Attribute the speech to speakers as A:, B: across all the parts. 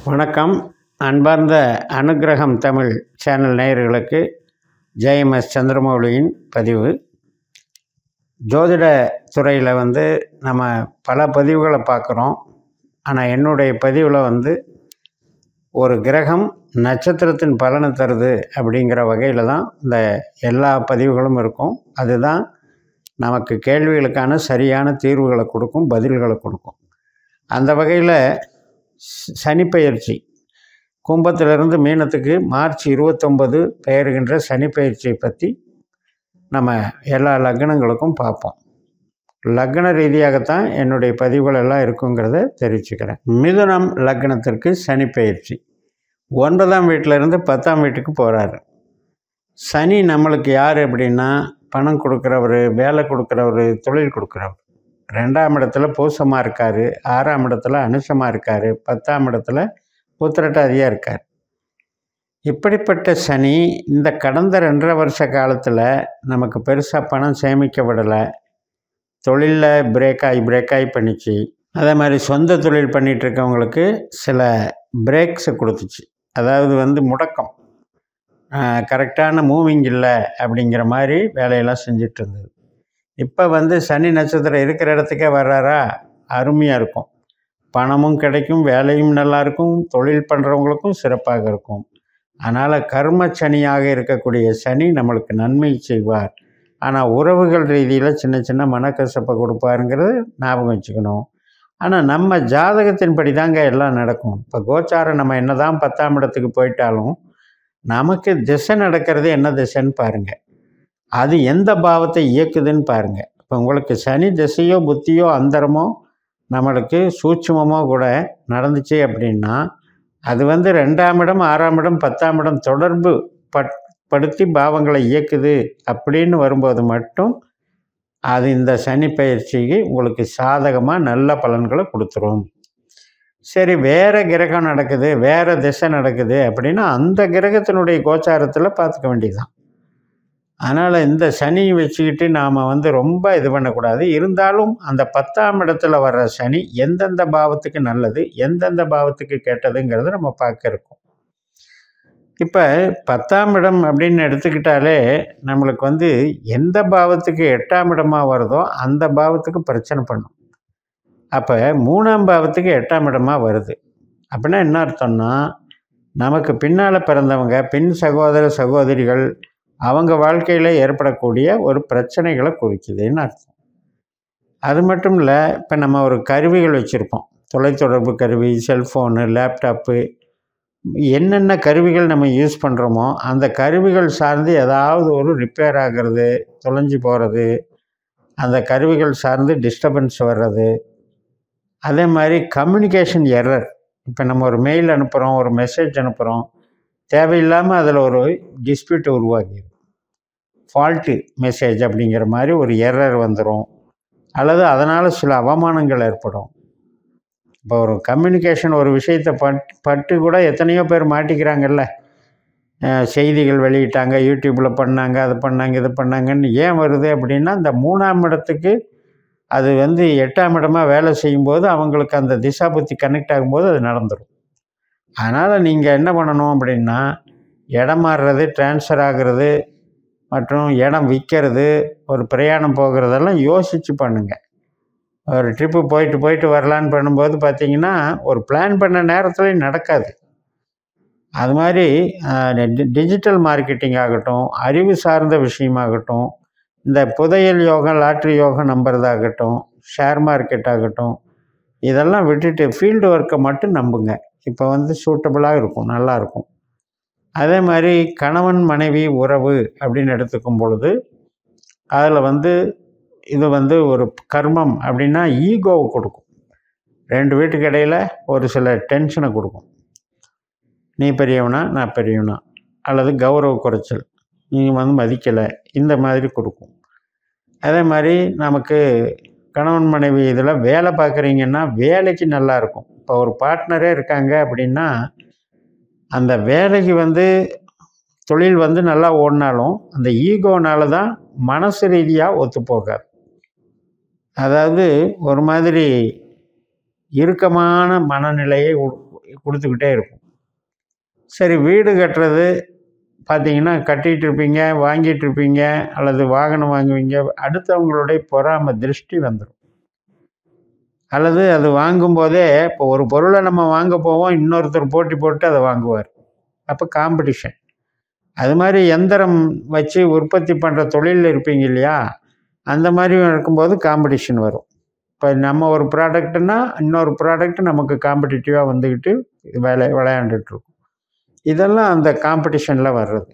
A: வணக்கம். அன்பார்ந்த அனுக்கிரகம் தமிழ் சேனல் நேயர்களுக்கு ஜெயம்எஸ் சந்திரமௌலியின் பதிவு. ஜோதிட துறையில் நம்ம பல பதிவுகளை பார்க்குறோம். ஆனால் என்னுடைய பதிவில் ஒரு கிரகம் நட்சத்திரத்தின் பலனை தருது அப்படிங்கிற வகையில் தான் இந்த எல்லா பதிவுகளும் இருக்கும். அதுதான் நமக்கு கேள்விகளுக்கான சரியான தீர்வுகளை கொடுக்கும், பதில்களை கொடுக்கும். அந்த வகையில் சனிப்பெயர்ச்சி கும்பத்திலிருந்து மீனத்துக்கு மார்ச் 29 பெயர்கின்ற சனிப்பெயர்ச்சியை பற்றி நம்ம எல்லா லக்னங்களுக்கும் பார்ப்போம். லக்ன ரீதியாகத்தான் என்னுடைய பதிவுகள் எல்லாம் இருக்குங்கிறத தெரிவிச்சுக்கிறேன். மிதுனம் லக்னத்திற்கு சனிப்பெயர்ச்சி 9ஆம் வீட்டிலேருந்து 10ஆம் வீட்டுக்கு போகிறாரு. சனி நம்மளுக்கு யார் அப்படின்னா, பணம் கொடுக்குறவர், வேலை கொடுக்குறவர், தொழில் கொடுக்குறவர். 2ஆம் இடத்துல பூசமாக இருக்கார், 6ஆம் இடத்துல அனுசமாக இருக்கார், 10ஆம் இடத்துல உத்திரட்டாதியாக இருக்கார். இப்படிப்பட்ட சனி இந்த கடந்த 2.5 வருஷ காலத்தில் நமக்கு பெருசாக பணம் சேமிக்க விடலை. தொழிலில் பிரேக் ஆகி பண்ணிச்சு. அதே மாதிரி சொந்த தொழில் பண்ணிகிட்ருக்கவங்களுக்கு சில பிரேக்ஸை கொடுத்துச்சு. அதாவது முடக்கம், கரெக்டான மூவிங் இல்லை அப்படிங்கிற மாதிரி வேலையெல்லாம் செஞ்சிட்டு இருந்தது. இப்போ சனி நட்சத்திரம் இருக்கிற இடத்துக்கே வர்றாரா, அருமையாக இருக்கும். பணமும் கிடைக்கும், வேலையும் நல்லாயிருக்கும், தொழில் பண்ணுறவங்களுக்கும் சிறப்பாக இருக்கும். அதனால் கர்ம சனியாக இருக்கக்கூடிய சனி நம்மளுக்கு நன்மை செய்வார். ஆனால் உறவுகள் ரீதியில் சின்ன சின்ன மனக்கசப்பை கொடுப்பாருங்கிறது ஞாபகம் வச்சுக்கணும். ஆனால் நம்ம ஜாதகத்தின்படி தாங்க எல்லாம் நடக்கும். இப்போ கோச்சாரம் நம்ம என்ன தான் 10ஆம் இடத்துக்கு போயிட்டாலும் நமக்கு திசை நடக்கிறது என்ன திசைன்னு பாருங்கள், அது எந்த பாவத்தை இயக்குதுன்னு பாருங்கள். இப்போ உங்களுக்கு சனி திசையோ புத்தியோ அந்தரமோ நம்மளுக்கு சூட்சுமமோ கூட நடந்துச்சு அப்படின்னா, அது 2ஆம் இடம், 6ஆம் இடம், 10ஆம் இடம் தொடர்பு படுத்தி பாவங்களை இயக்குது அப்படின்னு வரும்போது மட்டும் அது இந்த சனி பயிற்சிக்கு உங்களுக்கு சாதகமாக நல்ல பலன்களை கொடுத்துரும். சரி, வேறு கிரகம் நடக்குது, வேறு திசை நடக்குது அப்படின்னா அந்த கிரகத்தினுடைய கோச்சாரத்தில் பார்த்துக்க வேண்டியதுதான். அதனால் இந்த சனி வச்சுக்கிட்டு நாம் ரொம்ப இது பண்ணக்கூடாது. இருந்தாலும் அந்த 10ஆம் இடத்துல வர்ற சனி எந்தெந்த பாவத்துக்கு நல்லது, எந்தெந்த பாவத்துக்கு கெட்டதுங்கிறத நம்ம பார்க்க இருக்கோம். இப்போ 10ஆம் இடம் அப்படின்னு எடுத்துக்கிட்டாலே நம்மளுக்கு எந்த பாவத்துக்கு 8ஆம் இடமாக வருதோ அந்த பாவத்துக்கு பிரச்சனை பண்ணும். அப்போ 3ஆம் பாவத்துக்கு 8ஆம் இடமாக வருது அப்படின்னா என்ன அர்த்தம்னா, நமக்கு பின்னால் பிறந்தவங்க, பின் சகோதர சகோதரிகள், அவங்க வாழ்க்கையில் ஏற்படக்கூடிய ஒரு பிரச்சனைகளை குறிக்குதுன்னு அர்த்தம். அது மட்டும் இல்லை, இப்போ நம்ம ஒரு கருவிகள் வச்சுருப்போம், தொலைத்தொடர்பு கருவி, செல்ஃபோனு, லேப்டாப்பு, என்னென்ன கருவிகள் நம்ம யூஸ் பண்ணுறோமோ அந்த கருவிகள் சார்ந்து ஏதாவது ஒரு ரிப்பேர் ஆகிறது, தொலைஞ்சி போகிறது, அந்த கருவிகள் சார்ந்து டிஸ்டர்பன்ஸ் வர்றது. அதே மாதிரி கம்யூனிகேஷன் எரர். இப்போ நம்ம ஒரு மெயில் அனுப்புகிறோம், ஒரு மெசேஜ் அனுப்புகிறோம், தேவையில்லாமல் அதில் ஒரு டிஸ்பியூட் உருவாகிடும். ஃபால்ட்டு மெசேஜ் அப்படிங்கிற மாதிரி ஒரு எரர் வந்துடும், அல்லது அதனால் சில அவமானங்கள் ஏற்படும். இப்போ ஒரு கம்யூனிகேஷன் ஒரு விஷயத்தை பட்டு கூட எத்தனையோ பேர் மாட்டிக்கிறாங்கல்ல. செய்திகள் வெளியிட்டாங்க, யூடியூப்பில் பண்ணாங்க, அது பண்ணாங்க, இது பண்ணாங்கன்னு ஏன் வருது அப்படின்னா, இந்த 3ஆம் இடத்துக்கு அது 8ஆம் இடமாக வேலை செய்யும்போது அவங்களுக்கு அந்த திசா புத்தி கனெக்ட் ஆகும்போது அது நடந்துடும். அதனால் நீங்கள் என்ன பண்ணணும் அப்படின்னா, இடம் மாறுறது, டிரான்ஸ்ஃபர் ஆகிறது மற்றும் இடம் விற்கிறது, ஒரு பிரயாணம் போகிறதெல்லாம் யோசித்து பண்ணுங்கள். ஒரு ட்ரிப்பு போயிட்டு வரலான்னு பண்ணும்போது பார்த்திங்கன்னா ஒரு பிளான் பண்ண நேரத்துலையும் நடக்காது. அது மாதிரி டிஜிட்டல் மார்க்கெட்டிங் ஆகட்டும், அறிவு சார்ந்த விஷயமாகட்டும், இந்த புதையல் யோகம், லாட்ரி யோகம் நம்புறதாகட்டும், ஷேர் மார்க்கெட் ஆகட்டும், இதெல்லாம் விட்டுட்டு ஃபீல்டு ஒர்க்கை மட்டும் நம்புங்க. இப்போ சூட்டபுளாக இருக்கும், நல்லாயிருக்கும். அதே மாதிரி கணவன் மனைவி உறவு அப்படின்னு எடுத்துக்கும் பொழுது அதில் இது ஒரு கர்மம் அப்படின்னா ஈகோவை கொடுக்கும். 2 வீட்டுக்கு இடையில் ஒரு சில டென்ஷனை கொடுக்கும். நீ பெரியவனா, நான் பெரியவனா, அல்லது கௌரவ குறைச்சல், நீங்கள் மதிக்கலை, இந்த மாதிரி கொடுக்கும். அதே மாதிரி நமக்கு கணவன் மனைவி இதில் வேலை பார்க்குறீங்கன்னா வேலைக்கு நல்லாயிருக்கும். இப்போ ஒரு பார்ட்னரே இருக்காங்க அப்படின்னா அந்த வேலைக்கு தொழில் நல்லா ஓடினாலும் அந்த ஈகோனால தான் மனசு ரீதியாக ஒத்துப்போகாது. அதாவது ஒரு மாதிரி இறுக்கமான மனநிலையை கொடுத்துக்கிட்டே இருக்கும். சரி, வீடு கட்டுறது பார்த்தீங்கன்னா, கட்டிகிட்டு இருப்பீங்க, வாங்கிட்டு இருப்பீங்க, அல்லது வாகனம் வாங்குவீங்க. அடுத்தவங்களுடைய பொறாமை திருஷ்டி வந்துடும். அல்லது அது வாங்கும்போதே இப்போ ஒரு பொருளை நம்ம வாங்க போவோம், இன்னொருத்தர் போட்டி போட்டு அதை வாங்குவார். அப்போ காம்படிஷன். அது மாதிரி எந்திரம் வச்சு உற்பத்தி பண்ணுற தொழிலில் இருப்பீங்க இல்லையா, அந்த மாதிரி இருக்கும்போது காம்படிஷன் வரும். இப்போ நம்ம ஒரு ப்ராடக்ட்னா இன்னொரு ப்ராடக்ட் நமக்கு காம்படிட்டிவாக வந்துக்கிட்டு விளையாண்டுட்ருக்கும். இதெல்லாம் அந்த காம்படிஷனில் வர்றது.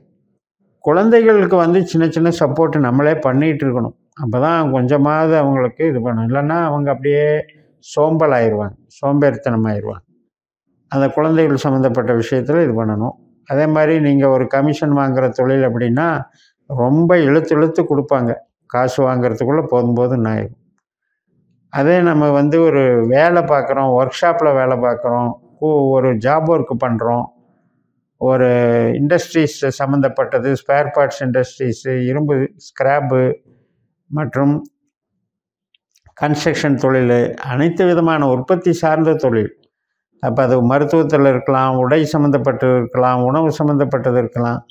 A: குழந்தைகளுக்கு வந்து சின்ன சின்ன சப்போர்ட்டு நம்மளே பண்ணிகிட்டு இருக்கணும். அப்போ தான் கொஞ்சமாவது அவங்களுக்கு இது பண்ணணும். இல்லைன்னா அவங்க அப்படியே சோம்பல் ஆயிடுவாங்க, சோம்பேறித்தனம் ஆயிடுவாங்க. அந்த குழந்தைகள் சம்மந்தப்பட்ட விஷயத்தில் இது பண்ணணும். அதே மாதிரி நீங்கள் ஒரு கமிஷன் வாங்குகிற தொழில் அப்படின்னா ரொம்ப இழுத்து இழுத்து கொடுப்பாங்க. காசு வாங்கிறதுக்குள்ளே போதும் ஆயிடும். அதே நம்ம வந்து ஒரு வேலை பார்க்குறோம், ஒர்க் ஷாப்பில் வேலை பார்க்குறோம், ஒரு ஜாப் ஒர்க்கு பண்ணுறோம், ஒரு இண்டஸ்ட்ரீஸ் சம்மந்தப்பட்டது, ஸ்பேர் பார்ட்ஸ் இண்டஸ்ட்ரீஸு, இரும்பு ஸ்கிராப்பு மற்றும் கன்ஸ்ட்ரக்ஷன் தொழில், அனைத்து விதமான உற்பத்தி சார்ந்த தொழில். அப்போ அது மருத்துவத்தில் இருக்கலாம், உடை சம்மந்தப்பட்டது இருக்கலாம், உணவு சம்மந்தப்பட்டது இருக்கலாம்.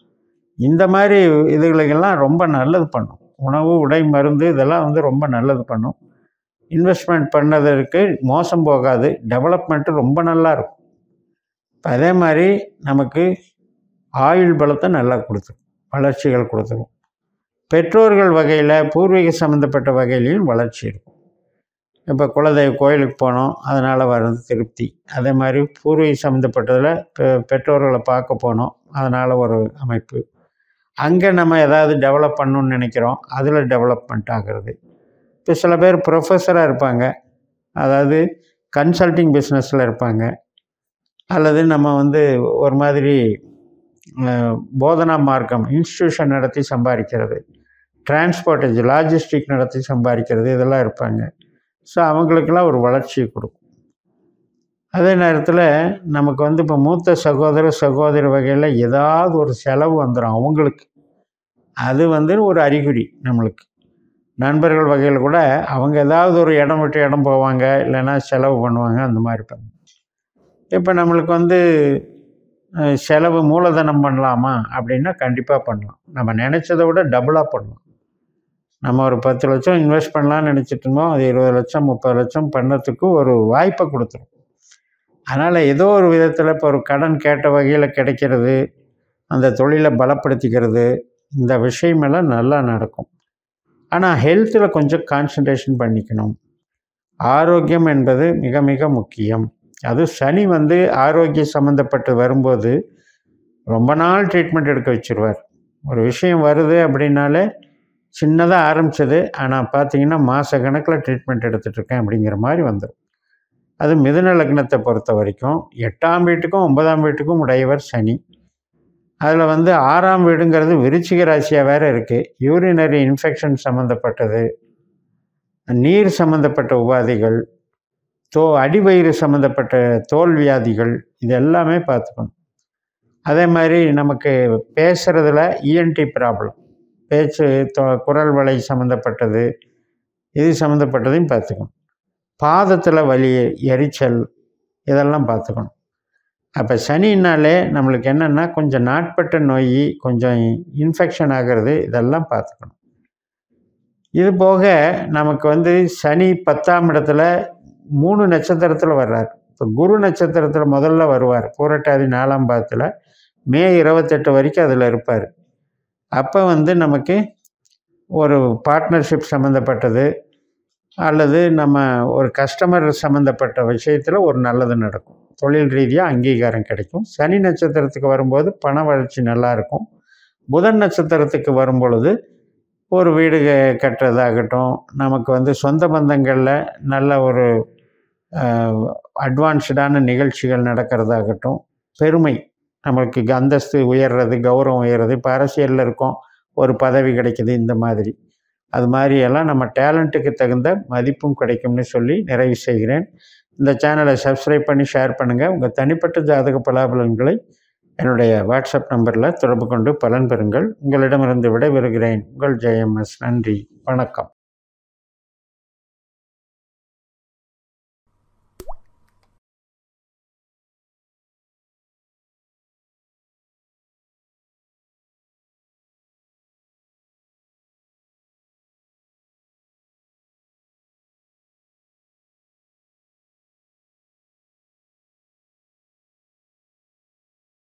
A: இந்த மாதிரி இதுகளுக்கெல்லாம் ரொம்ப நல்லது பண்ணும். உணவு, உடை, மருந்து இதெல்லாம் வந்து ரொம்ப நல்லது பண்ணும். இன்வெஸ்ட்மெண்ட் பண்ணதற்கு மோசம் போகாது, டெவலப்மெண்ட்டு ரொம்ப நல்லாயிருக்கும். இப்போ அதே மாதிரி நமக்கு ஆயுள் பலத்தை நல்லா கொடுத்துரும், வளர்ச்சிகள் கொடுத்துரும். பெற்றோர்கள் வகையில், பூர்வீக சம்மந்தப்பட்ட வகையிலையும் வளர்ச்சி இருக்கும். இப்போ குலதெய்வ கோயிலுக்கு போனோம், அதனால் வர்றது திருப்தி. அதே மாதிரி பூர்வீக சம்மந்தப்பட்டதில் பெற்றோர்களை பார்க்க போனோம், அதனால் ஒரு அமைப்பு. அங்கே நம்ம ஏதாவது டெவலப் பண்ணணுன்னு நினைக்கிறோம், அதில் டெவலப்மெண்ட் ஆகிறது. இப்போ சில பேர் ப்ரொஃபஸராக இருப்பாங்க, அதாவது கன்சல்டிங் பிஸ்னஸில் இருப்பாங்க, அல்லது நம்ம வந்து ஒரு மாதிரி போதனா மார்க்கம் இன்ஸ்டியூஷன் நடத்தி சம்பாதிக்கிறது, டிரான்ஸ்போர்ட்டேஜ் லாஜிஸ்டிக் நடத்தி சம்பாதிக்கிறது, இதெல்லாம் இருப்பாங்க. ஸோ அவங்களுக்கெல்லாம் ஒரு வளர்ச்சியை கொடுக்கும். அதே நேரத்தில் நமக்கு வந்து இப்போ மூத்த சகோதரி வகையில் ஏதாவது ஒரு செலவு வந்துடும் அவங்களுக்கு. அது வந்து ஒரு அறிகுறி நம்மளுக்கு. நண்பர்கள் வகையில் கூட அவங்க ஏதாவது ஒரு இடம் விட்டு இடம் போவாங்க, இல்லைன்னா செலவு பண்ணுவாங்க, அந்த மாதிரி பண்ணுவாங்க. இப்போ நம்மளுக்கு வந்து செலவு மூலதனம் பண்ணலாமா அப்படின்னா கண்டிப்பாக பண்ணலாம். நம்ம நினச்சதை விட டபுளாக பண்ணலாம். நம்ம ஒரு 10 லட்சம் இன்வெஸ்ட் பண்ணலான்னு நினச்சிட்டு இருந்தோம், அது 20 லட்சம் 30 லட்சம் பண்ணதுக்கு ஒரு வாய்ப்பை கொடுத்துரும். அதனால் ஏதோ ஒரு விதத்தில் இப்போ ஒரு கடன் கேட்ட வகையில் கிடைக்கிறது, அந்த தொழிலை பலப்படுத்திக்கிறது, இந்த விஷயமெல்லாம் நல்லா நடக்கும். ஆனால் ஹெல்த்தில் கொஞ்சம் கான்சன்ட்ரேஷன் பண்ணிக்கணும். ஆரோக்கியம் என்பது மிக மிக முக்கியம். அது சனி வந்து ஆரோக்கியம் சம்மந்தப்பட்டு வரும்போது ரொம்ப நாள் ட்ரீட்மெண்ட் எடுக்க வச்சுருவார். ஒரு விஷயம் வருது அப்படின்னாலே சின்னதாக ஆரம்பித்தது, ஆனால் பார்த்தீங்கன்னா மாத கணக்கில் ட்ரீட்மெண்ட் எடுத்துகிட்ருக்கேன் அப்படிங்கிற மாதிரி வந்துடும். அது மிதுன லக்னத்தை பொறுத்த வரைக்கும் 8ஆம் வீட்டுக்கும் 9ஆம் வீட்டுக்கும் உடையவர் சனி. அதில் வந்து 6ஆம் வீடுங்கிறது விருச்சிக ராசியாக வேறு இருக்குது. யூரினரி இன்ஃபெக்ஷன் சம்மந்தப்பட்டது, நீர் சம்மந்தப்பட்ட உபாதைகள், அடிவயிறு சம்மந்தப்பட்ட தோல் வியாதிகள், இது எல்லாமே பார்த்துக்கணும். அதே மாதிரி நமக்கு பேசுகிறதுல இஎன்டி ப்ராப்ளம், பேச்சு குரல் வளை சம்மந்தப்பட்டது, இது சம்மந்தப்பட்டதையும் பார்த்துக்கணும். பாதத்தில் வலி, எரிச்சல், இதெல்லாம் பார்த்துக்கணும். அப்போ சனின்னாலே நம்மளுக்கு என்னென்னா கொஞ்சம் நாட்பட்ட நோய், கொஞ்சம் இன்ஃபெக்ஷன் ஆகிறது, இதெல்லாம் பார்த்துக்கணும். இது போக நமக்கு வந்து சனி 10ஆம் இடத்துல 3 நட்சத்திரத்தில் வர்றார். இப்போ குரு நட்சத்திரத்தில் முதல்ல வருவார், பூரட்டாதி 4ஆம் பாதத்தில், மே 28 வரைக்கும் அதில் இருப்பார். அப்போ வந்து நமக்கு ஒரு பார்ட்னர்ஷிப் சம்மந்தப்பட்டது அல்லது நம்ம ஒரு கஸ்டமர் சம்மந்தப்பட்ட விஷயத்தில் ஒரு நல்லது நடக்கும், தொழில் ரீதியாக அங்கீகாரம் கிடைக்கும். சனி நட்சத்திரத்துக்கு வரும்போது பண வளர்ச்சி நல்லாயிருக்கும். புதன் நட்சத்திரத்துக்கு வரும்பொழுது ஒரு வீடு கட்டுறதாகட்டும், நமக்கு வந்து சொந்த பந்தங்களில் நல்ல ஒரு அட்வான்ஸ்டான நிகழ்ச்சிகள் நடக்கிறதாகட்டும், பெருமை, நம்மளுக்கு அந்தஸ்து உயர்றது, கௌரவம் உயர்றது, இப்போ அரசியலில் இருக்கோம், ஒரு பதவி கிடைக்குது, இந்த மாதிரி அது மாதிரியெல்லாம் நம்ம டேலண்ட்டுக்கு தகுந்த மதிப்பும் கிடைக்கும்னு சொல்லி நிறைவு செய்கிறேன். இந்த சேனலை சப்ஸ்கிரைப் பண்ணி ஷேர் பண்ணுங்கள். உங்கள் தனிப்பட்ட ஜாதக பலாபலன்களை என்னுடைய வாட்ஸ்அப் நம்பரில் தொடர்பு கொண்டு பலன் பெறுங்கள். உங்களிடமிருந்து விடைபெறுகிறேன். உங்கள் ஜெயம்எஸ். நன்றி, வணக்கம்.